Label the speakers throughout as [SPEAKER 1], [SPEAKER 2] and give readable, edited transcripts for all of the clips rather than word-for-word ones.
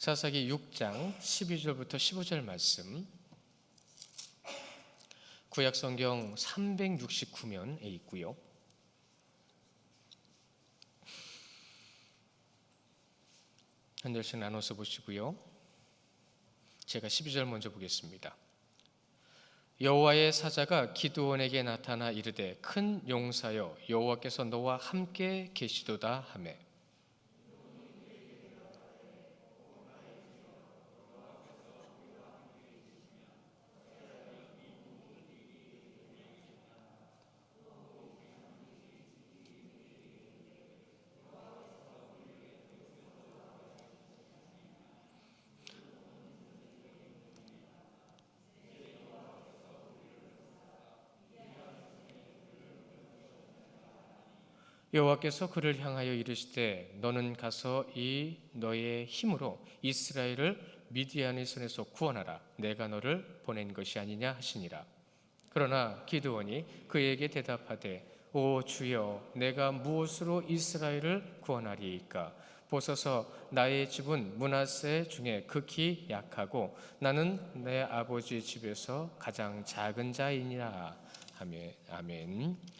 [SPEAKER 1] 사사기 6장 12절부터 15절 말씀, 구약성경 369면에 있고요. 한 절씩 나눠서 보시고요. 제가 12절 먼저 보겠습니다. 여호와의 사자가 기드온에게 나타나 이르되 큰 용사여 여호와께서 너와 함께 계시도다 하매 여호와께서 그를 향하여 이르시되 너는 가서 이 너의 힘으로 이스라엘을 미디안의 손에서 구원하라. 내가 너를 보낸 것이 아니냐 하시니라. 그러나 기드온이 그에게 대답하되 오 주여 내가 무엇으로 이스라엘을 구원하리이까? 보소서 나의 집은 므낫세 중에 극히 약하고 나는 내 아버지 집에서 가장 작은 자이니라. 아멘.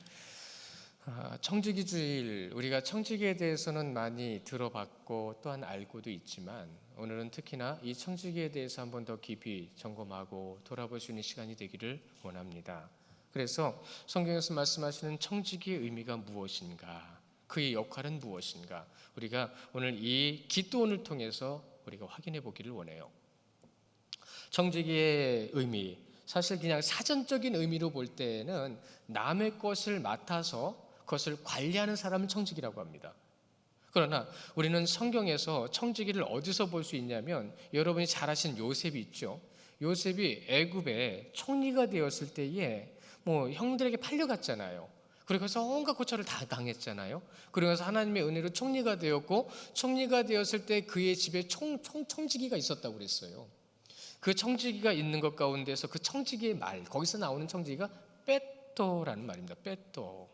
[SPEAKER 1] 청지기주일, 우리가 청지기에 대해서는 많이 들어봤고 또한 알고도 있지만 오늘은 특히나 이 청지기에 대해서 한 번 더 깊이 점검하고 돌아볼 수 있는 시간이 되기를 원합니다. 그래서 성경에서 말씀하시는 청지기의 의미가 무엇인가, 그의 역할은 무엇인가, 우리가 오늘 이 기도원을 통해서 우리가 확인해 보기를 원해요. 청지기의 의미, 사실 그냥 사전적인 의미로 볼 때는 남의 것을 맡아서 그것을 관리하는 사람은 청지기라고 합니다. 그러나 우리는 성경에서 청지기를 어디서 볼 수 있냐면, 여러분이 잘 아시는 요셉이 있죠. 요셉이 애굽의 총리가 되었을 때에 형들에게 팔려갔잖아요. 그래서 온갖 고초를 다 당했잖아요. 그러면서 하나님의 은혜로 총리가 되었고, 총리가 되었을 때 그의 집에 청지기가 있었다고 그랬어요. 그 청지기가 있는 것 가운데서 그 청지기의 말, 거기서 나오는 청지기가 벳도라는 말입니다. 벳도.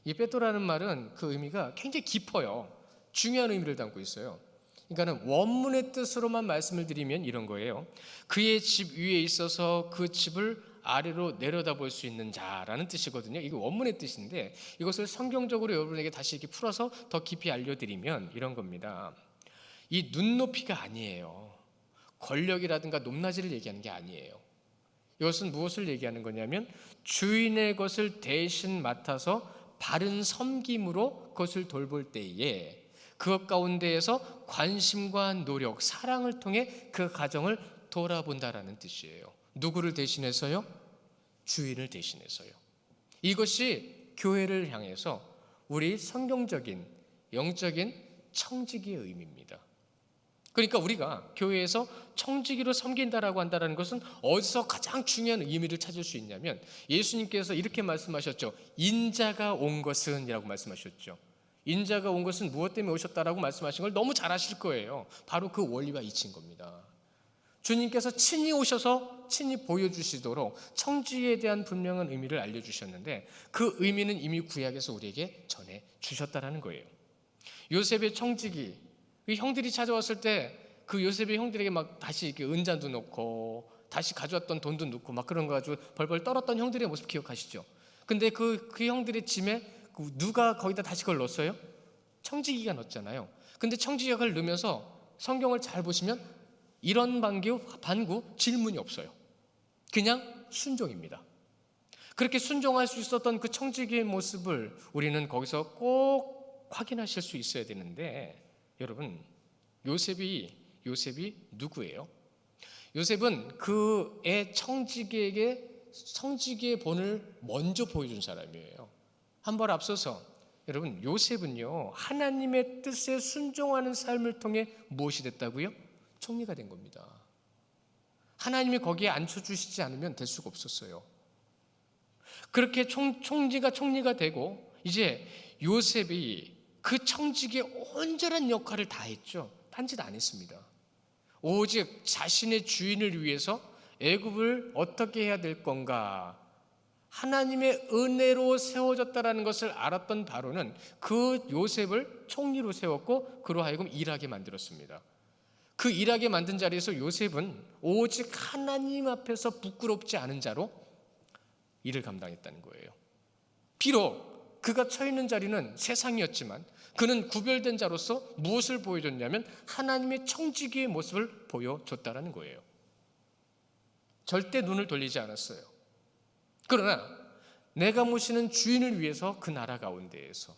[SPEAKER 1] 이 벳도라는 말은 그 의미가 굉장히 깊어요. 중요한 의미를 담고 있어요. 그러니까는 원문의 뜻으로만 말씀을 드리면 이런 거예요. 그의 집 위에 있어서 그 집을 아래로 내려다볼 수 있는 자라는 뜻이거든요. 이게 원문의 뜻인데 이것을 성경적으로 여러분에게 다시 이렇게 풀어서 더 깊이 알려드리면 이런 겁니다. 이 눈높이가 아니에요. 권력이라든가 높낮이를 얘기하는 게 아니에요. 이것은 무엇을 얘기하는 거냐면 주인의 것을 대신 맡아서 바른 섬김으로 그것을 돌볼 때에 그것 가운데에서 관심과 노력, 사랑을 통해 그 가정을 돌아본다라는 뜻이에요. 누구를 대신해서요? 주인을 대신해서요. 이것이 교회를 향해서 우리 성경적인 영적인 청지기의 의미입니다. 그러니까 우리가 교회에서 청지기로 섬긴다라고 한다는 것은 어디서 가장 중요한 의미를 찾을 수 있냐면, 예수님께서 이렇게 말씀하셨죠. 인자가 온 것은 이라고 말씀하셨죠. 인자가 온 것은 무엇 때문에 오셨다라고 말씀하신 걸 너무 잘 아실 거예요. 바로 그 원리와 이치인 겁니다. 주님께서 친히 오셔서 친히 보여주시도록 청지기에 대한 분명한 의미를 알려주셨는데 그 의미는 이미 구약에서 우리에게 전해주셨다라는 거예요. 요셉의 청지기, 그 형들이 찾아왔을 때 그 요셉의 형들에게 막 다시 이렇게 은잔도 넣고 다시 가져왔던 돈도 넣고 막 그런 거 가지고 벌벌 떨었던 형들의 모습 기억하시죠? 근데 그 형들의 짐에 누가 거기다 다시 그걸 넣었어요? 청지기가 넣었잖아요. 근데 청지기가 그걸 넣으면서 성경을 잘 보시면 이런 반구 질문이 없어요. 그냥 순종입니다. 그렇게 순종할 수 있었던 그 청지기의 모습을 우리는 거기서 꼭 확인하실 수 있어야 되는데, 여러분, 요셉이 누구예요? 요셉은 그의 청지기에게 청지기의 본을 먼저 보여준 사람이에요. 한 발 앞서서 여러분, 요셉은요 하나님의 뜻에 순종하는 삶을 통해 무엇이 됐다고요? 총리가 된 겁니다. 하나님이 거기에 앉혀주시지 않으면 될 수가 없었어요. 그렇게 총리가 되고 이제 요셉이 그 청지기의 온전한 역할을 다 했죠. 딴짓 안 했습니다. 오직 자신의 주인을 위해서 애굽을 어떻게 해야 될 건가, 하나님의 은혜로 세워졌다라는 것을 알았던 바로는 그 요셉을 총리로 세웠고 그로 하여금 일하게 만들었습니다. 그 일하게 만든 자리에서 요셉은 오직 하나님 앞에서 부끄럽지 않은 자로 일을 감당했다는 거예요. 비록 그가 처해 있는 자리는 세상이었지만 그는 구별된 자로서 무엇을 보여줬냐면 하나님의 청지기의 모습을 보여줬다는 거예요. 절대 눈을 돌리지 않았어요. 그러나 내가 모시는 주인을 위해서 그 나라 가운데에서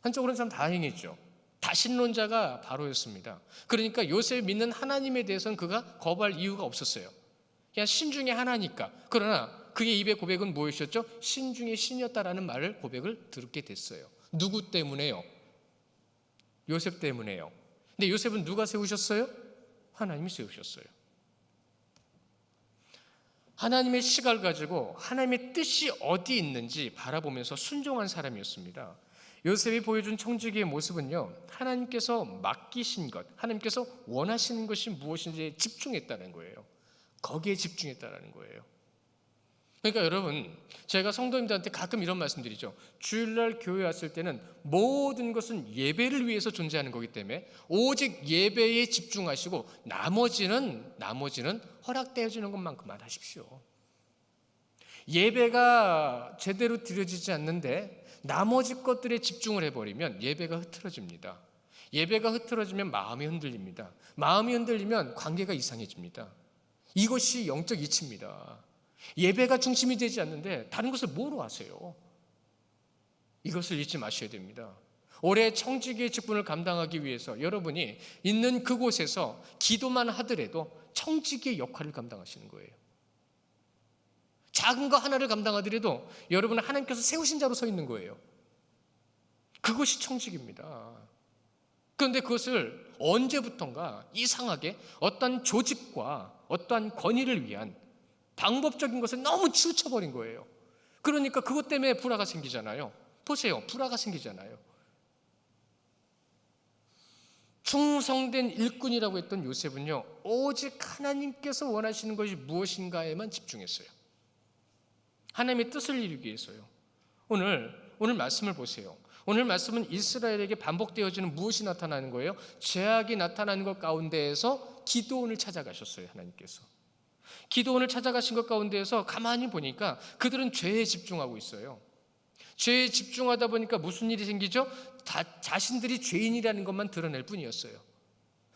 [SPEAKER 1] 한쪽으로는 참 다행이죠. 다신론자가 바로였습니다. 그러니까 요셉이 믿는 하나님에 대해서는 그가 거부할 이유가 없었어요. 그냥 신 중에 하나니까. 그러나 그의 입의 고백은 무엇이었죠? 신 중에 신이었다라는 말을 고백을 듣게 됐어요. 누구 때문에요? 요셉 때문에요. 근데 요셉은 누가 세우셨어요? 하나님이 세우셨어요. 하나님의 시각을 가지고 하나님의 뜻이 어디 있는지 바라보면서 순종한 사람이었습니다. 요셉이 보여준 청지기의 모습은요, 하나님께서 맡기신 것, 하나님께서 원하시는 것이 무엇인지에 집중했다는 거예요. 거기에 집중했다는 거예요. 그러니까 여러분, 제가 성도님들한테 가끔 이런 말씀드리죠. 주일날 교회 왔을 때는 모든 것은 예배를 위해서 존재하는 거기 때문에 오직 예배에 집중하시고 나머지는 허락되어지는 것만큼만 하십시오. 예배가 제대로 드려지지 않는데 나머지 것들에 집중을 해버리면 예배가 흐트러집니다. 예배가 흐트러지면 마음이 흔들립니다. 마음이 흔들리면 관계가 이상해집니다. 이것이 영적 이치입니다. 예배가 중심이 되지 않는데 다른 것을 뭐로 하세요? 이것을 잊지 마셔야 됩니다. 올해 청지기의 직분을 감당하기 위해서 여러분이 있는 그곳에서 기도만 하더라도 청지기의 역할을 감당하시는 거예요. 작은 거 하나를 감당하더라도 여러분은 하나님께서 세우신 자로 서 있는 거예요. 그것이 청지기입니다. 그런데 그것을 언제부턴가 이상하게 어떤 조직과 어떠한 권위를 위한 방법적인 것을 너무 치우쳐버린 거예요. 그러니까 그것 때문에 불화가 생기잖아요. 보세요. 불화가 생기잖아요. 충성된 일꾼이라고 했던 요셉은요, 오직 하나님께서 원하시는 것이 무엇인가에만 집중했어요. 하나님의 뜻을 이루기 위해서요. 오늘 말씀을 보세요. 오늘 말씀은 이스라엘에게 반복되어지는 무엇이 나타나는 거예요? 죄악이 나타나는 것 가운데에서 기드온을 찾아가셨어요. 하나님께서. 기드온을 찾아가신 것 가운데에서 가만히 보니까 그들은 죄에 집중하고 있어요. 죄에 집중하다 보니까 무슨 일이 생기죠? 자신들이 죄인이라는 것만 드러낼 뿐이었어요.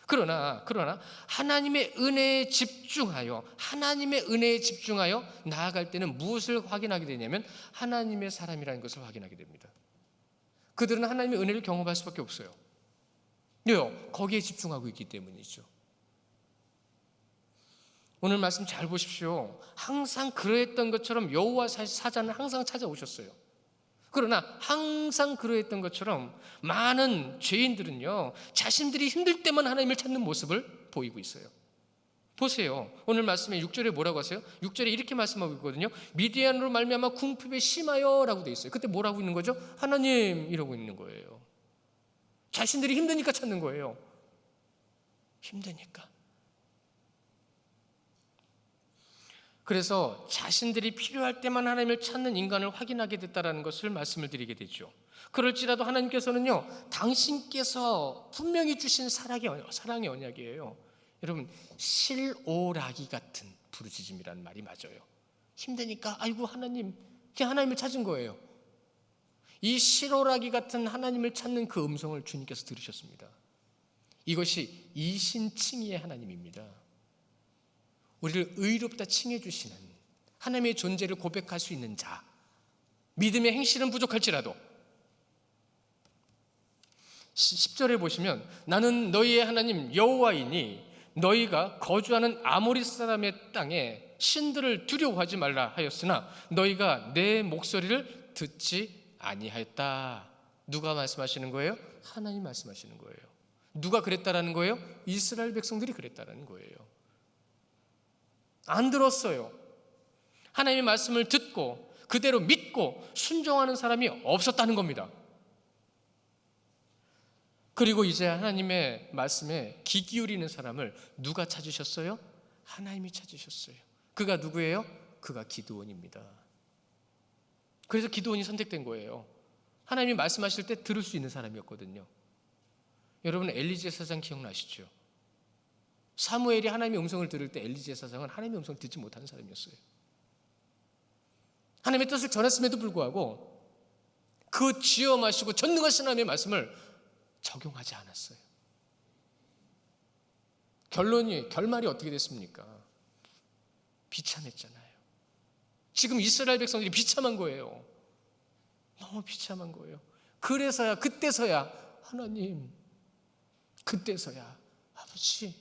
[SPEAKER 1] 그러나 하나님의 은혜에 집중하여 나아갈 때는 무엇을 확인하게 되냐면 하나님의 사람이라는 것을 확인하게 됩니다. 그들은 하나님의 은혜를 경험할 수밖에 없어요. 왜요? 거기에 집중하고 있기 때문이죠. 오늘 말씀 잘 보십시오. 항상 그러했던 것처럼 여호와 사자는 항상 찾아오셨어요. 그러나 항상 그러했던 것처럼 많은 죄인들은요, 자신들이 힘들 때만 하나님을 찾는 모습을 보이고 있어요. 보세요. 오늘 말씀에 6절에 뭐라고 하세요? 6절에 이렇게 말씀하고 있거든요. 미디안으로 말미암아 궁핍에 심하여 라고 돼 있어요. 그때 뭐라고 있는 거죠? 하나님 이러고 있는 거예요. 자신들이 힘드니까 찾는 거예요. 힘드니까. 그래서 자신들이 필요할 때만 하나님을 찾는 인간을 확인하게 됐다는 것을 말씀을 드리게 되죠. 그럴지라도 하나님께서는요, 당신께서 분명히 주신 사랑의 언약이에요. 여러분, 실오라기 같은 부르짖음이라는 말이 맞아요. 힘드니까 아이고 하나님, 그냥 하나님을 찾은 거예요. 이 실오라기 같은 하나님을 찾는 그 음성을 주님께서 들으셨습니다. 이것이 이신칭의의 하나님입니다. 우리를 의롭다 칭해 주시는 하나님의 존재를 고백할 수 있는 자, 믿음의 행실은 부족할지라도 10절에 보시면 나는 너희의 하나님 여호와이니 너희가 거주하는 아모리 사람의 땅에 신들을 두려워하지 말라 하였으나 너희가 내 목소리를 듣지 아니하였다. 누가 말씀하시는 거예요? 하나님 말씀하시는 거예요. 누가 그랬다라는 거예요? 이스라엘 백성들이 그랬다라는 거예요. 안 들었어요. 하나님의 말씀을 듣고 그대로 믿고 순종하는 사람이 없었다는 겁니다. 그리고 이제 하나님의 말씀에 귀 기울이는 사람을 누가 찾으셨어요? 하나님이 찾으셨어요. 그가 누구예요? 그가 기드온입니다. 그래서 기드온이 선택된 거예요. 하나님이 말씀하실 때 들을 수 있는 사람이었거든요. 여러분 엘리제 사장 기억나시죠? 사무엘이 하나님의 음성을 들을 때 엘리 제사장은 하나님의 음성을 듣지 못하는 사람이었어요. 하나님의 뜻을 전했음에도 불구하고 그 지어 마시고 전능하신 하나님의 말씀을 적용하지 않았어요. 결말이 어떻게 됐습니까? 비참했잖아요. 지금 이스라엘 백성들이 비참한 거예요. 너무 비참한 거예요. 그래서야, 그때서야 하나님, 그때서야 아버지.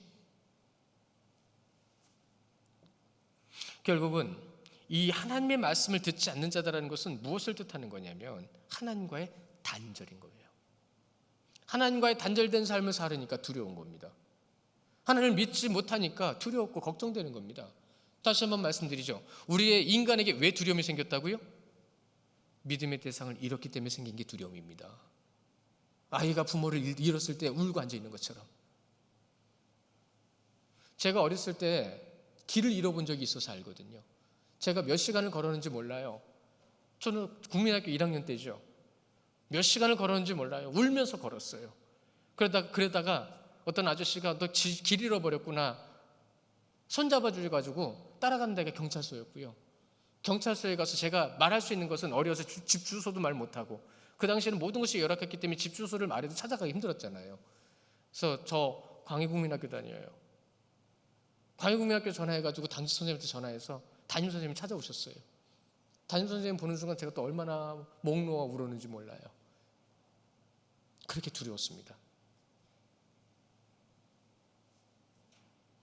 [SPEAKER 1] 결국은 이 하나님의 말씀을 듣지 않는 자다라는 것은 무엇을 뜻하는 거냐면 하나님과의 단절인 거예요. 하나님과의 단절된 삶을 살으니까 두려운 겁니다. 하나님을 믿지 못하니까 두렵고 걱정되는 겁니다. 다시 한번 말씀드리죠. 우리의 인간에게 왜 두려움이 생겼다고요? 믿음의 대상을 잃었기 때문에 생긴 게 두려움입니다. 아이가 부모를 잃었을 때 울고 앉아있는 것처럼. 제가 어렸을 때 길을 잃어본 적이 있어서 알거든요. 제가 몇 시간을 걸었는지 몰라요. 저는 국민학교 1학년 때죠. 몇 시간을 걸었는지 몰라요. 울면서 걸었어요. 그러다가 어떤 아저씨가 너 길 잃어버렸구나. 손잡아 주셔가지고 따라가는 데가 경찰서였고요. 경찰서에 가서 제가 말할 수 있는 것은 어려서 집 주소도 말 못하고, 그 당시에는 모든 것이 열악했기 때문에 집 주소를 말해도 찾아가기 힘들었잖아요. 그래서 저 광해국민학교 다녀요. 광해국민학교 전화해가지고 당시 선생님한테 전화해서 담임 선생님이 찾아오셨어요. 담임 선생님 보는 순간 제가 또 얼마나 목 놓아 울었는지 몰라요. 그렇게 두려웠습니다.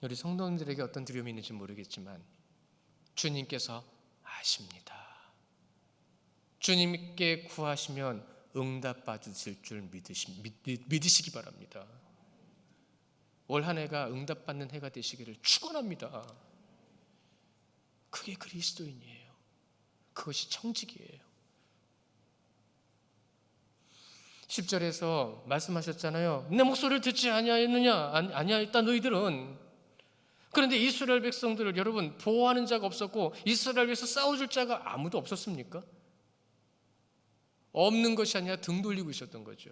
[SPEAKER 1] 우리 성도님들에게 어떤 두려움이 있는지 모르겠지만 주님께서 아십니다. 주님께 구하시면 응답 받으실 줄 믿으시기 바랍니다. 올 한 해가 응답받는 해가 되시기를 축원합니다. 그게 그리스도인이에요. 그것이 청직이에요. 10절에서 말씀하셨잖아요. 내 목소리를 듣지 아니하였느냐? 아니하였다 너희들은. 그런데 이스라엘 백성들을 여러분 보호하는 자가 없었고 이스라엘 위해서 싸워줄 자가 아무도 없었습니까? 없는 것이 아니라 등 돌리고 있었던 거죠.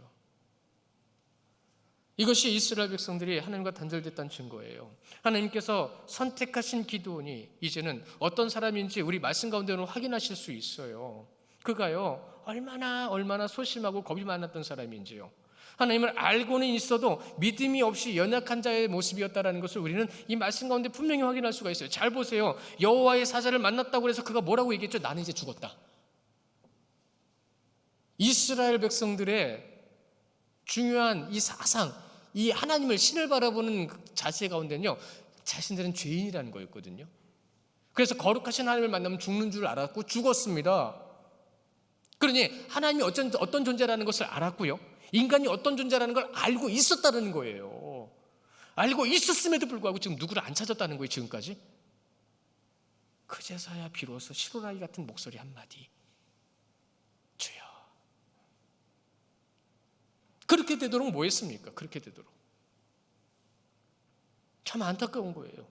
[SPEAKER 1] 이것이 이스라엘 백성들이 하나님과 단절됐다는 증거예요. 하나님께서 선택하신 기드온이 이제는 어떤 사람인지 우리 말씀 가운데로 확인하실 수 있어요. 그가요 얼마나 소심하고 겁이 많았던 사람인지요. 하나님을 알고는 있어도 믿음이 없이 연약한 자의 모습이었다는 것을 우리는 이 말씀 가운데 분명히 확인할 수가 있어요. 잘 보세요. 여호와의 사자를 만났다고 해서 그가 뭐라고 얘기했죠? 나는 이제 죽었다. 이스라엘 백성들의 중요한 이 사상, 이 하나님을 신을 바라보는 자세 가운데는요 자신들은 죄인이라는 거였거든요. 그래서 거룩하신 하나님을 만나면 죽는 줄 알았고 죽었습니다. 그러니 하나님이 어떤 존재라는 것을 알았고요, 인간이 어떤 존재라는 걸 알고 있었다는 거예요. 알고 있었음에도 불구하고 지금 누구를 안 찾았다는 거예요. 지금까지. 그제서야 비로소 시로라기 같은 목소리 한마디, 주여. 그렇게 되도록 뭐 했습니까? 그렇게 되도록 참 안타까운 거예요.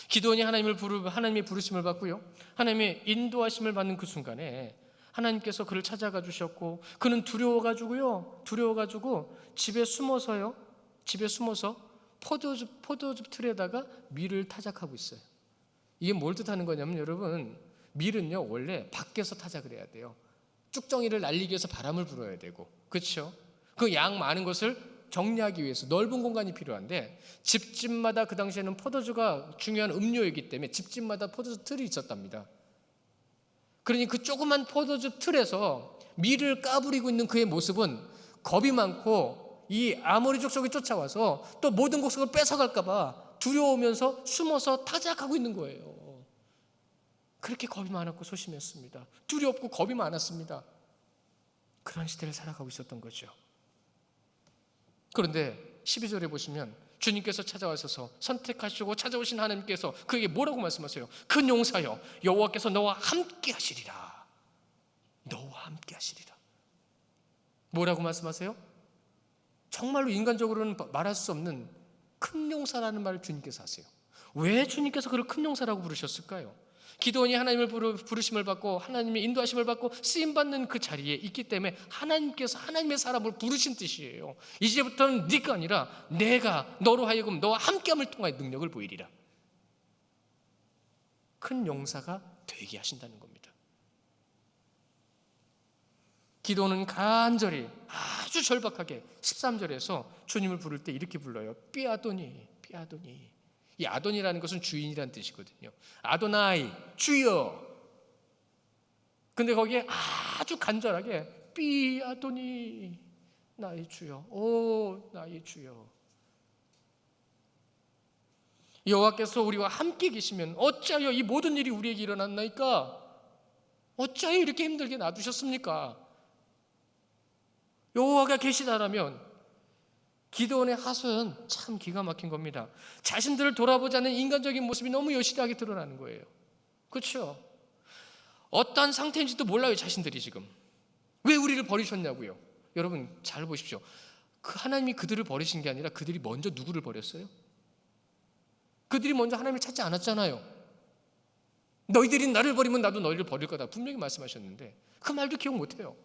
[SPEAKER 1] 기드온이 하나님의 부르심을 받고요, 하나님의 인도하심을 받는 그 순간에 하나님께서 그를 찾아가 주셨고, 그는 두려워가지고 집에 숨어서 포도즙 틀에다가 밀을 타작하고 있어요. 이게 뭘 뜻하는 거냐면 여러분, 밀은요 원래 밖에서 타작을 해야 돼요. 쭉정이를 날리기 위해서 바람을 불어야 되고, 그렇죠? 그 양 많은 것을 정리하기 위해서 넓은 공간이 필요한데, 집집마다 그 당시에는 포도주가 중요한 음료이기 때문에 집집마다 포도주 틀이 있었답니다. 그러니 그 조그만 포도주 틀에서 밀을 까부리고 있는 그의 모습은 겁이 많고 이 아모리 족속이 쫓아와서 또 모든 곡식을 뺏어갈까 봐 두려우면서 숨어서 타작하고 있는 거예요. 그렇게 겁이 많았고 소심했습니다. 두렵고 겁이 많았습니다. 그런 시대를 살아가고 있었던 거죠. 그런데 12절에 보시면 주님께서 찾아와셔서 선택하시고 찾아오신 하나님께서 그에게 뭐라고 말씀하세요? 큰 용사여, 여호와께서 너와 함께 하시리라. 너와 함께 하시리라. 뭐라고 말씀하세요? 정말로 인간적으로는 말할 수 없는 큰 용사라는 말을 주님께서 하세요. 왜 주님께서 그를 큰 용사라고 부르셨을까요? 기도원이 하나님을 부르심을 받고 하나님의 인도하심을 받고 쓰임받는 그 자리에 있기 때문에 하나님께서 하나님의 사람을 부르신 뜻이에요. 이제부터는 네가 아니라 내가 너로 하여금 너와 함께함을 통하여 능력을 보이리라. 큰 용사가 되게 하신다는 겁니다. 기도는 간절히 아주 절박하게 13절에서 주님을 부를 때 이렇게 불러요. 삐아도니, 삐아도니. 이 아도니라는 것은 주인이라는 뜻이거든요. 아도나이, 주여. 근데 거기에 아주 간절하게 삐아도니, 나의 주여. 오, 나의 주여. 여호와께서 우리와 함께 계시면 어찌하여 이 모든 일이 우리에게 일어났나이까? 어찌하여 이렇게 힘들게 놔두셨습니까? 여호와가 계시다라면 기드온의 하소연 참 기가 막힌 겁니다. 자신들을 돌아보자는 인간적인 모습이 너무 여실하게 드러나는 거예요. 그렇죠? 어떠한 상태인지도 몰라요. 자신들이 지금 왜 우리를 버리셨냐고요. 여러분 잘 보십시오. 그 하나님이 그들을 버리신 게 아니라 그들이 먼저 누구를 버렸어요? 그들이 먼저 하나님을 찾지 않았잖아요. 너희들이 나를 버리면 나도 너희를 버릴 거다 분명히 말씀하셨는데 그 말도 기억 못해요.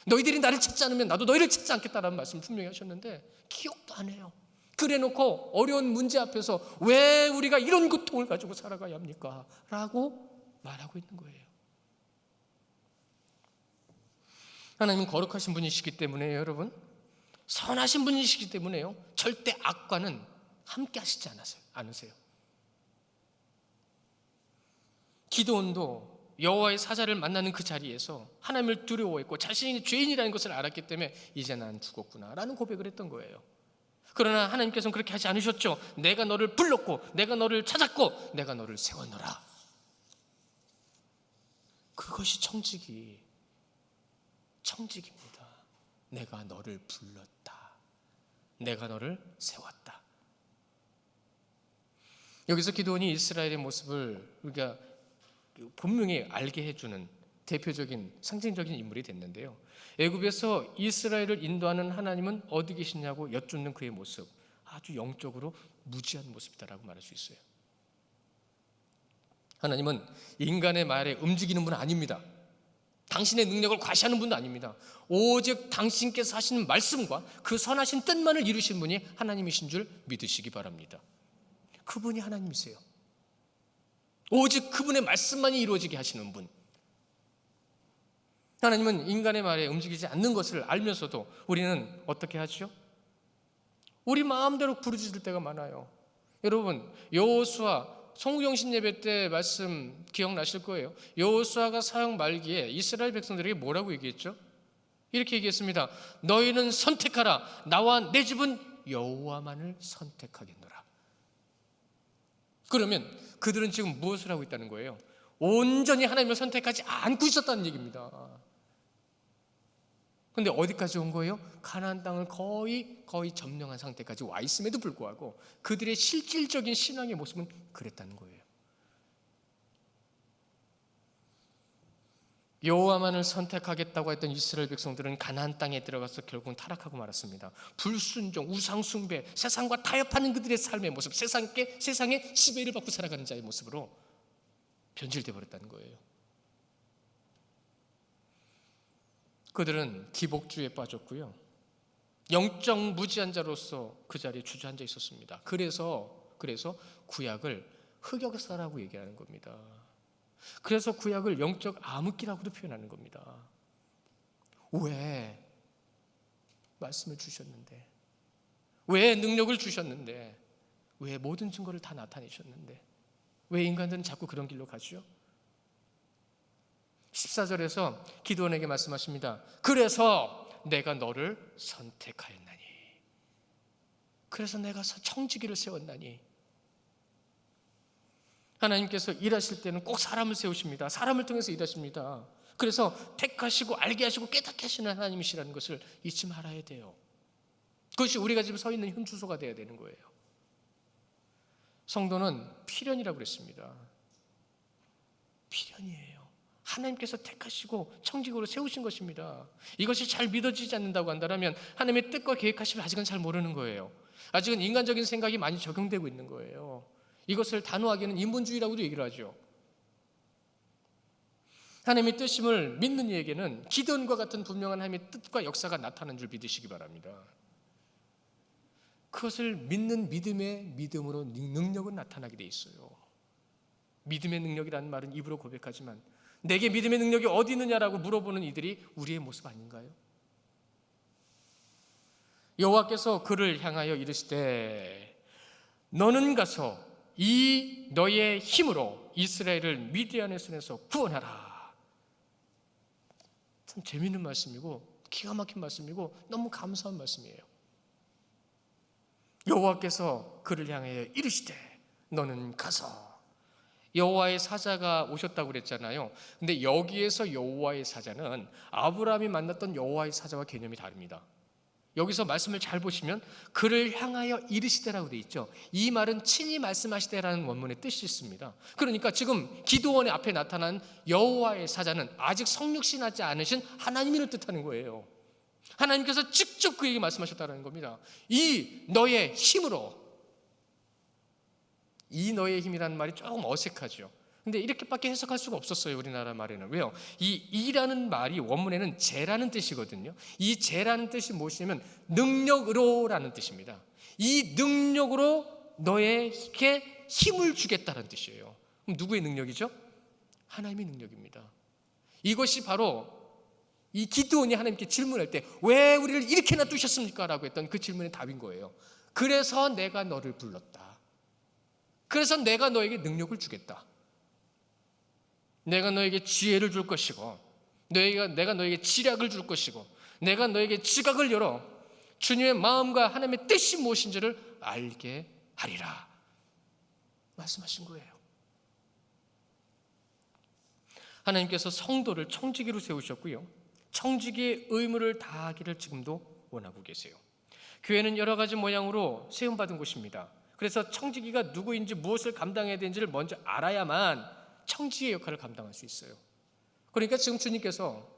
[SPEAKER 1] 너희들이 나를 찾지 않으면 나도 너희를 찾지 않겠다라는 말씀 분명히 하셨는데 기억도 안 해요. 그래놓고 어려운 문제 앞에서 왜 우리가 이런 고통을 가지고 살아가야 합니까? 라고 말하고 있는 거예요. 하나님은 거룩하신 분이시기 때문에요. 여러분 선하신 분이시기 때문에요. 절대 악과는 함께 하시지 않으세요. 기드온도 여호와의 사자를 만나는 그 자리에서 하나님을 두려워했고 자신이 죄인이라는 것을 알았기 때문에 이제 난 죽었구나 라는 고백을 했던 거예요. 그러나 하나님께서는 그렇게 하지 않으셨죠. 내가 너를 불렀고 내가 너를 찾았고 내가 너를 세웠노라. 그것이 청지기입니다. 내가 너를 불렀다. 내가 너를 세웠다. 여기서 기드온이 이스라엘의 모습을 우리가 분명히 알게 해주는 대표적인 상징적인 인물이 됐는데요. 애굽에서 이스라엘을 인도하는 하나님은 어디 계시냐고 여쭙는 그의 모습, 아주 영적으로 무지한 모습이다라고 말할 수 있어요. 하나님은 인간의 말에 움직이는 분은 아닙니다. 당신의 능력을 과시하는 분도 아닙니다. 오직 당신께서 하시는 말씀과 그 선하신 뜻만을 이루신 분이 하나님이신 줄 믿으시기 바랍니다. 그분이 하나님이세요. 오직 그분의 말씀만이 이루어지게 하시는 분. 하나님은 인간의 말에 움직이지 않는 것을 알면서도 우리는 어떻게 하죠? 우리 마음대로 부르짖을 때가 많아요. 여러분 여호수아 송구영신 예배 때 말씀 기억나실 거예요. 여호수아가 사역 말기에 이스라엘 백성들에게 뭐라고 얘기했죠? 이렇게 얘기했습니다. 너희는 선택하라. 나와 내 집은 여호와만을 선택하겠노라. 그러면 그들은 지금 무엇을 하고 있다는 거예요? 온전히 하나님을 선택하지 않고 있었다는 얘기입니다. 그런데 어디까지 온 거예요? 가나안 땅을 거의 점령한 상태까지 와 있음에도 불구하고 그들의 실질적인 신앙의 모습은 그랬다는 거예요. 여호와만을 선택하겠다고 했던 이스라엘 백성들은 가나안 땅에 들어가서 결국은 타락하고 말았습니다. 불순종, 우상숭배, 세상과 타협하는 그들의 삶의 모습, 세상의 지배를 받고 살아가는 자의 모습으로 변질되어 버렸다는 거예요. 그들은 기복주의에 빠졌고요. 영적 무지한 자로서 그 자리에 주저앉아 있었습니다. 그래서 구약을 흑역사라고 얘기하는 겁니다. 그래서 구약을 영적 암흑기라고도 표현하는 겁니다. 왜? 말씀을 주셨는데, 왜 능력을 주셨는데, 왜 모든 증거를 다 나타내셨는데 왜 인간들은 자꾸 그런 길로 가죠? 14절에서 기드온에게 말씀하십니다. 그래서 내가 너를 선택하였나니, 그래서 내가 청지기를 세웠나니. 하나님께서 일하실 때는 꼭 사람을 세우십니다. 사람을 통해서 일하십니다. 그래서 택하시고 알게 하시고 깨닫게 하시는 하나님이시라는 것을 잊지 말아야 돼요. 그것이 우리가 지금 서 있는 현주소가 되어야 되는 거예요. 성도는 필연이라고 그랬습니다. 필연이에요. 하나님께서 택하시고 청지기로 세우신 것입니다. 이것이 잘 믿어지지 않는다고 한다면 하나님의 뜻과 계획하심을 아직은 잘 모르는 거예요. 아직은 인간적인 생각이 많이 적용되고 있는 거예요. 이것을 단호하게는 인본주의라고도 얘기를 하죠. 하나님의 뜻임을 믿는 이에게는 기도원과 같은 분명한 하나님의 뜻과 역사가 나타나는 줄 믿으시기 바랍니다. 그것을 믿는 믿음으로 능력은 나타나게 돼 있어요. 믿음의 능력이라는 말은 입으로 고백하지만 내게 믿음의 능력이 어디 있느냐라고 물어보는 이들이 우리의 모습 아닌가요? 여호와께서 그를 향하여 이르시되 너는 가서 이 너의 힘으로 이스라엘을 미디안의 손에서 구원하라. 참 재미있는 말씀이고 기가 막힌 말씀이고 너무 감사한 말씀이에요. 여호와께서 그를 향하여 이르시되 너는 가서, 여호와의 사자가 오셨다고 그랬잖아요. 근데 여기에서 여호와의 사자는 아브라함이 만났던 여호와의 사자와 개념이 다릅니다. 여기서 말씀을 잘 보시면 그를 향하여 이르시되라고 되어 있죠. 이 말은 친히 말씀하시되라는 원문의 뜻이 있습니다. 그러니까 지금 기도원의 앞에 나타난 여호와의 사자는 아직 성육신하지 않으신 하나님을 뜻하는 거예요. 하나님께서 직접 그에게 말씀하셨다는 겁니다. 이 너의 힘으로. 이 너의 힘이라는 말이 조금 어색하죠. 근데 이렇게밖에 해석할 수가 없었어요, 우리나라 말에는. 왜요? 이 이라는 말이 원문에는 재라는 뜻이거든요. 이 재라는 뜻이 무엇이냐면 능력으로라는 뜻입니다. 이 능력으로 너에게 힘을 주겠다는 뜻이에요. 그럼 누구의 능력이죠? 하나님의 능력입니다. 이것이 바로 이 기드온이 하나님께 질문할 때 왜 우리를 이렇게나 두셨습니까? 라고 했던 그 질문의 답인 거예요. 그래서 내가 너를 불렀다. 그래서 내가 너에게 능력을 주겠다. 내가 너에게 지혜를 줄 것이고 내가 너에게 지략을 줄 것이고 내가 너에게 지각을 열어 주님의 마음과 하나님의 뜻이 무엇인지를 알게 하리라 말씀하신 거예요. 하나님께서 성도를 청지기로 세우셨고요, 청지기의 의무를 다하기를 지금도 원하고 계세요. 교회는 여러 가지 모양으로 세움받은 곳입니다. 그래서 청지기가 누구인지 무엇을 감당해야 되는지를 먼저 알아야만 청지기의 역할을 감당할 수 있어요. 그러니까 지금 주님께서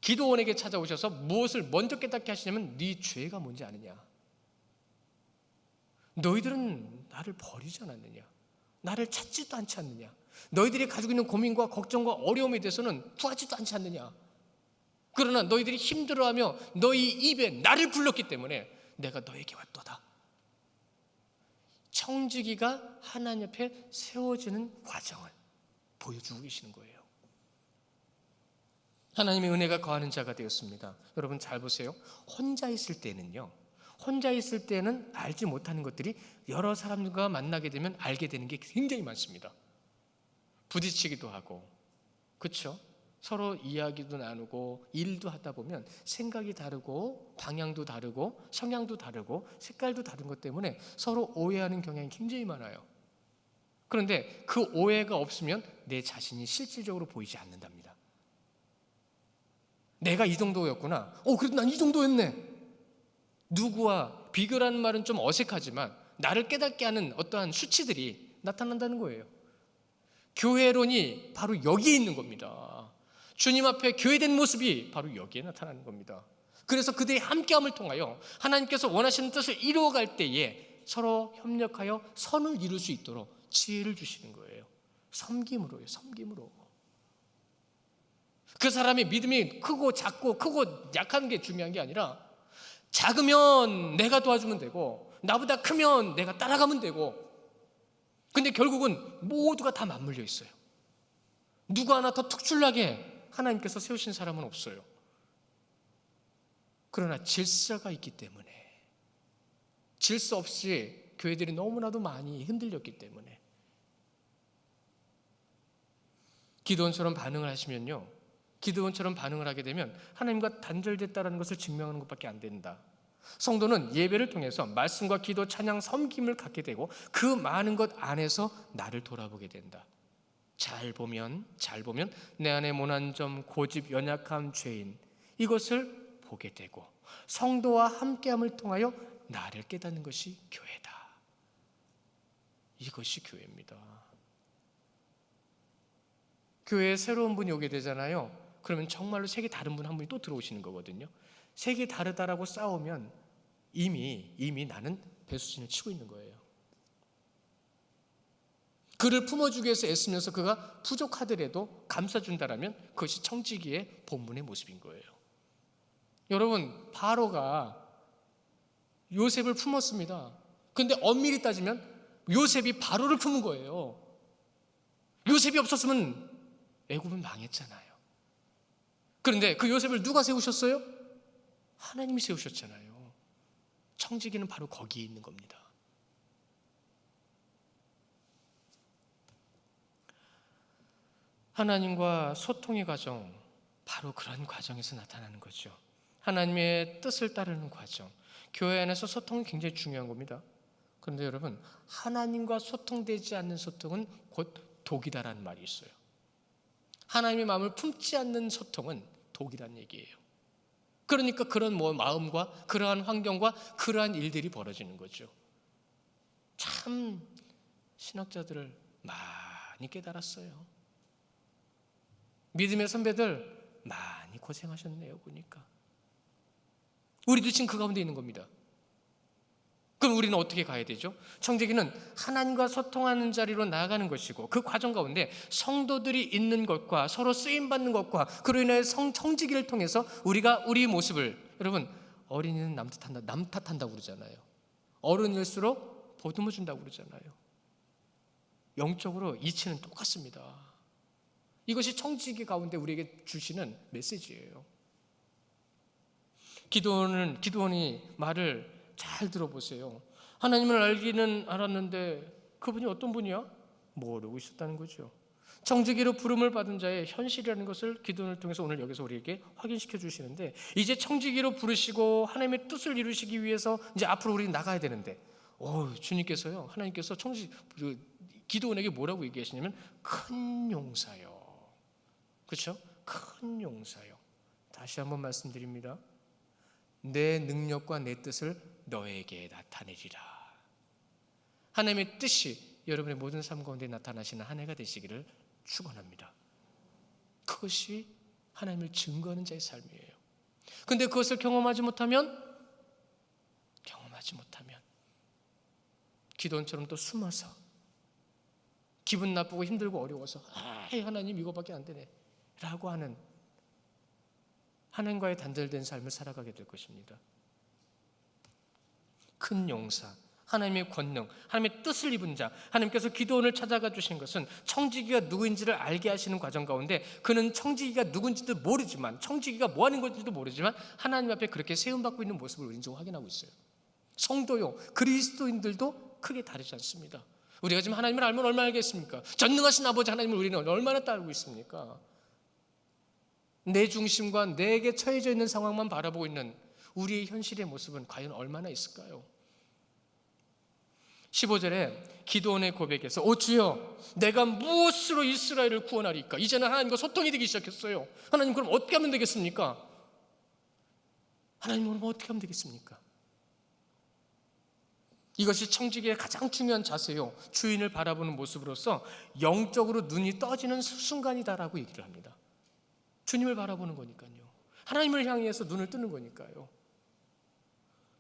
[SPEAKER 1] 기도원에게 찾아오셔서 무엇을 먼저 깨닫게 하시냐면 네 죄가 뭔지 아느냐, 너희들은 나를 버리지 않았느냐, 나를 찾지도 않지 않느냐, 너희들이 가지고 있는 고민과 걱정과 어려움에 대해서는 구하지도 않지 않느냐, 그러나 너희들이 힘들어하며 너희 입에 나를 불렀기 때문에 내가 너에게 왔도다. 청지기가 하나님 앞에 세워지는 과정을 보여주고 계시는 거예요. 하나님의 은혜가 거하는 자가 되었습니다. 여러분 잘 보세요. 혼자 있을 때는 알지 못하는 것들이 여러 사람들과 만나게 되면 알게 되는 게 굉장히 많습니다. 부딪히기도 하고, 그렇죠? 서로 이야기도 나누고 일도 하다 보면 생각이 다르고 방향도 다르고 성향도 다르고 색깔도 다른 것 때문에 서로 오해하는 경향이 굉장히 많아요. 그런데 그 오해가 없으면 내 자신이 실질적으로 보이지 않는답니다. 내가 이 정도였구나. 그래도 난 이 정도였네. 누구와 비교라는 말은 좀 어색하지만 나를 깨닫게 하는 어떠한 수치들이 나타난다는 거예요. 교회론이 바로 여기에 있는 겁니다. 주님 앞에 교회된 모습이 바로 여기에 나타나는 겁니다. 그래서 그들의 함께함을 통하여 하나님께서 원하시는 뜻을 이루어갈 때에 서로 협력하여 선을 이룰 수 있도록 지혜를 주시는 거예요. 섬김으로요, 섬김으로. 그 사람의 믿음이 크고 작고 크고 약한 게 중요한 게 아니라 작으면 내가 도와주면 되고 나보다 크면 내가 따라가면 되고, 근데 결국은 모두가 다 맞물려 있어요. 누구 하나 더 특출나게 하나님께서 세우신 사람은 없어요. 그러나 질서가 있기 때문에, 질서 없이 교회들이 너무나도 많이 흔들렸기 때문에 기드온처럼 반응을 하시면요, 기드온처럼 반응을 하게 되면 하나님과 단절됐다는 것을 증명하는 것밖에 안 된다. 성도는 예배를 통해서 말씀과 기도, 찬양, 섬김을 갖게 되고 그 많은 것 안에서 나를 돌아보게 된다. 잘 보면 내 안에 모난 점, 고집, 연약함, 죄인, 이것을 보게 되고 성도와 함께함을 통하여 나를 깨닫는 것이 교회다. 이것이 교회입니다. 교회에 새로운 분이 오게 되잖아요. 그러면 정말로 색이 다른 분 한 분이 또 들어오시는 거거든요. 색이 다르다라고 싸우면 이미 나는 배수진을 치고 있는 거예요. 그를 품어주기 위해서 애쓰면서 그가 부족하더라도 감싸준다라면 그것이 청지기의 본문의 모습인 거예요. 여러분, 바로가 요셉을 품었습니다. 근데 엄밀히 따지면 요셉이 바로를 품은 거예요. 요셉이 없었으면 애굽은 망했잖아요. 그런데 그 요셉을 누가 세우셨어요? 하나님이 세우셨잖아요. 청지기는 바로 거기에 있는 겁니다. 하나님과 소통의 과정, 바로 그런 과정에서 나타나는 거죠. 하나님의 뜻을 따르는 과정. 교회 안에서 소통은 굉장히 중요한 겁니다. 그런데 여러분, 하나님과 소통되지 않는 소통은 곧 독이다라는 말이 있어요. 하나님의 마음을 품지 않는 소통은 독이라는 얘기예요. 그러니까 그런 마음과 그러한 환경과 그러한 일들이 벌어지는 거죠. 참 신학자들을 많이 깨달았어요. 믿음의 선배들 많이 고생하셨네요. 보니까 우리도 지금 그 가운데 있는 겁니다. 그럼 우리는 어떻게 가야 되죠? 청지기는 하나님과 소통하는 자리로 나아가는 것이고, 그 과정 가운데 성도들이 있는 것과 서로 쓰임받는 것과 그로 인해 청지기를 통해서 우리가 우리 모습을, 여러분, 어린이는 남 탓한다고 그러잖아요. 어른일수록 보듬어 준다고 그러잖아요. 영적으로 이치는 똑같습니다. 이것이 청지기 가운데 우리에게 주시는 메시지예요. 기드온이 말을 잘 들어보세요. 하나님을 알기는 알았는데 그분이 어떤 분이야? 모르고 있었다는 거죠. 청지기로 부름을 받은 자의 현실이라는 것을 기드온을 통해서 오늘 여기서 우리에게 확인시켜 주시는데, 이제 청지기로 부르시고 하나님의 뜻을 이루시기 위해서 이제 앞으로 우리 나가야 되는데, 주님께서요, 하나님께서 기드온에게 뭐라고 얘기하시냐면 큰 용사요. 그렇죠? 큰 용사요. 다시 한번 말씀드립니다. 내 능력과 내 뜻을 너에게 나타내리라. 하나님의 뜻이 여러분의 모든 삶 가운데 나타나시는 한 해가 되시기를 축원합니다. 그것이 하나님을 증거하는 자의 삶이에요. 그런데 그것을 경험하지 못하면 기도원처럼 또 숨어서 기분 나쁘고 힘들고 어려워서 하나님 이거밖에 안 되네 라고 하는 하나님과의 단절된 삶을 살아가게 될 것입니다. 큰 용사, 하나님의 권능, 하나님의 뜻을 입은 자, 하나님께서 기드온을 찾아가 주신 것은 청지기가 누구인지를 알게 하시는 과정 가운데, 그는 청지기가 누군지도 모르지만, 청지기가 뭐 하는 건지도 모르지만 하나님 앞에 그렇게 세움받고 있는 모습을 우리는 지금 확인하고 있어요. 성도요, 그리스도인들도 크게 다르지 않습니다. 우리가 지금 하나님을 알면 얼마나 알겠습니까? 전능하신 아버지 하나님을 우리는 얼마나 따르고 있습니까? 내 중심과 내게 처해져 있는 상황만 바라보고 있는 우리의 현실의 모습은 과연 얼마나 있을까요? 15절에 기드온의 고백에서 주여, 내가 무엇으로 이스라엘을 구원하리까? 이제는 하나님과 소통이 되기 시작했어요. 하나님, 그럼 어떻게 하면 되겠습니까? 하나님, 그럼 어떻게 하면 되겠습니까? 이것이 청지기의 가장 중요한 자세요. 주인을 바라보는 모습으로서 영적으로 눈이 떠지는 순간이다라고 얘기를 합니다. 주님을 바라보는 거니까요. 하나님을 향해서 눈을 뜨는 거니까요.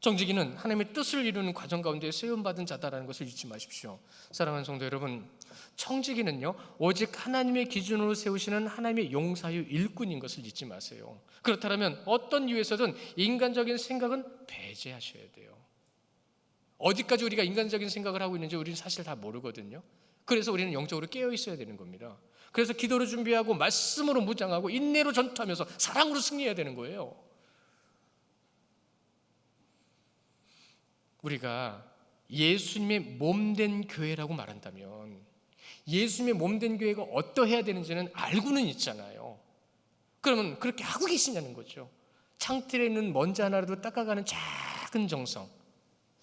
[SPEAKER 1] 청지기는 하나님의 뜻을 이루는 과정 가운데 세움받은 자다라는 것을 잊지 마십시오. 사랑하는 성도 여러분, 청지기는요, 오직 하나님의 기준으로 세우시는 하나님의 용사요 일꾼인 것을 잊지 마세요. 그렇다면 어떤 이유에서든 인간적인 생각은 배제하셔야 돼요. 어디까지 우리가 인간적인 생각을 하고 있는지 우리는 사실 다 모르거든요. 그래서 우리는 영적으로 깨어 있어야 되는 겁니다. 그래서 기도로 준비하고 말씀으로 무장하고 인내로 전투하면서 사랑으로 승리해야 되는 거예요. 우리가 예수님의 몸된 교회라고 말한다면 예수님의 몸된 교회가 어떠해야 되는지는 알고는 있잖아요. 그러면 그렇게 하고 계시냐는 거죠. 창틀에 있는 먼지 하나라도 닦아가는 작은 정성,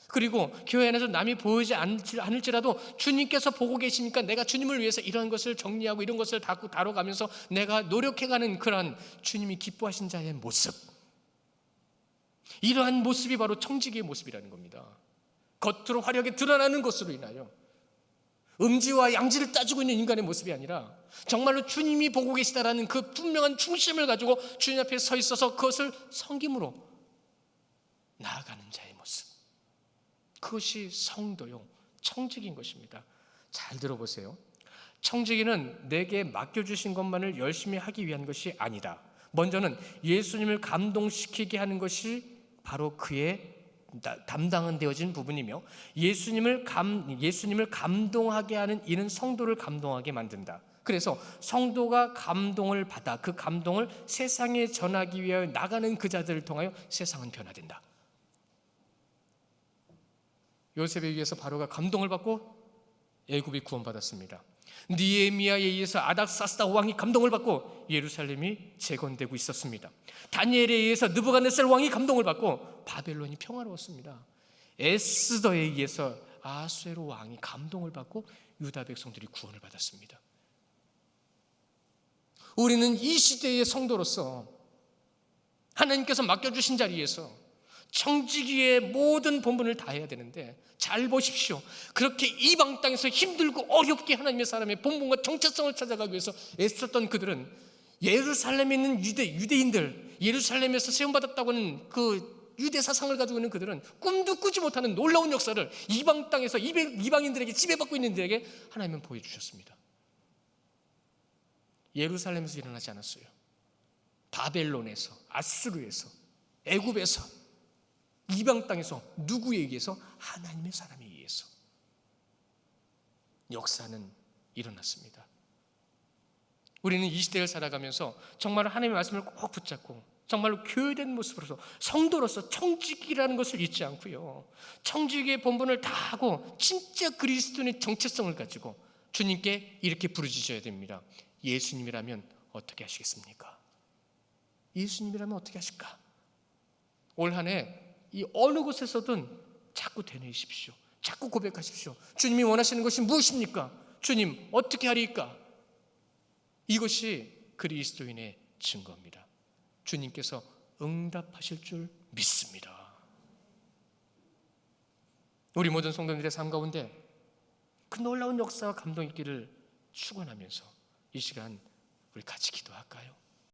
[SPEAKER 1] 그리고 교회 안에서 남이 보이지 않을지라도 주님께서 보고 계시니까 내가 주님을 위해서 이런 것을 정리하고 이런 것을 다뤄가면서 내가 노력해가는 그런 주님이 기뻐하신 자의 모습, 이러한 모습이 바로 청지기의 모습이라는 겁니다. 겉으로 화려하게 드러나는 것으로 인하여 음지와 양지를 따지고 있는 인간의 모습이 아니라 정말로 주님이 보고 계시다라는 그 분명한 중심을 가지고 주님 앞에 서 있어서 그것을 섬김으로 나아가는 자의 모습, 그것이 성도요 청지기인 것입니다. 잘 들어보세요. 청지기는 내게 맡겨주신 것만을 열심히 하기 위한 것이 아니다. 먼저는 예수님을 감동시키게 하는 것이 바로 그의 담당은 되어진 부분이며, 예수님을 감동하게 하는 이는 성도를 감동하게 만든다. 그래서 성도가 감동을 받아 그 감동을 세상에 전하기 위하여 나가는 그 자들을 통하여 세상은 변화된다. 요셉에 의해서 바로가 감동을 받고 애굽이 구원받았습니다. 느헤미야에 의해서 아닥사스다 왕이 감동을 받고 예루살렘이 재건되고 있었습니다. 다니엘에 의해서 느부갓네살 왕이 감동을 받고 바벨론이 평화로웠습니다. 에스더에 의해서 아수에로 왕이 감동을 받고 유다 백성들이 구원을 받았습니다. 우리는 이 시대의 성도로서 하나님께서 맡겨주신 자리에서 청지기의 모든 본분을 다해야 되는데, 잘 보십시오. 그렇게 이방 땅에서 힘들고 어렵게 하나님의 사람의 본분과 정체성을 찾아가기 위해서 애썼던 그들은 예루살렘에 있는 유대인들, 예루살렘에서 세움받았다고 하는 그 유대 사상을 가지고 있는 그들은 꿈도 꾸지 못하는 놀라운 역사를 이방 땅에서 이방인들에게 지배받고 있는 이들에게 하나님은 보여주셨습니다. 예루살렘에서 일어나지 않았어요. 바벨론에서, 아수르에서, 애굽에서, 이방 땅에서, 누구에 의해서? 하나님의 사람에 의해서 역사는 일어났습니다. 우리는 이 시대를 살아가면서 정말 하나님의 말씀을 꼭 붙잡고 정말로 교회된 모습으로서 성도로서 청지기라는 것을 잊지 않고요, 청지기의 본분을 다하고 진짜 그리스도인의 정체성을 가지고 주님께 이렇게 부르짖어야 됩니다. 예수님이라면 어떻게 하시겠습니까? 예수님이라면 어떻게 하실까? 올 한 해 이 어느 곳에서든 자꾸 되뇌이십시오. 자꾸 고백하십시오. 주님이 원하시는 것이 무엇입니까? 주님 어떻게 하리까? 이것이 그리스도인의 증거입니다. 주님께서 응답하실 줄 믿습니다. 우리 모든 성도들의 삶 가운데 그 놀라운 역사와 감동 있기를 축원하면서 이 시간 우리 같이 기도할까요?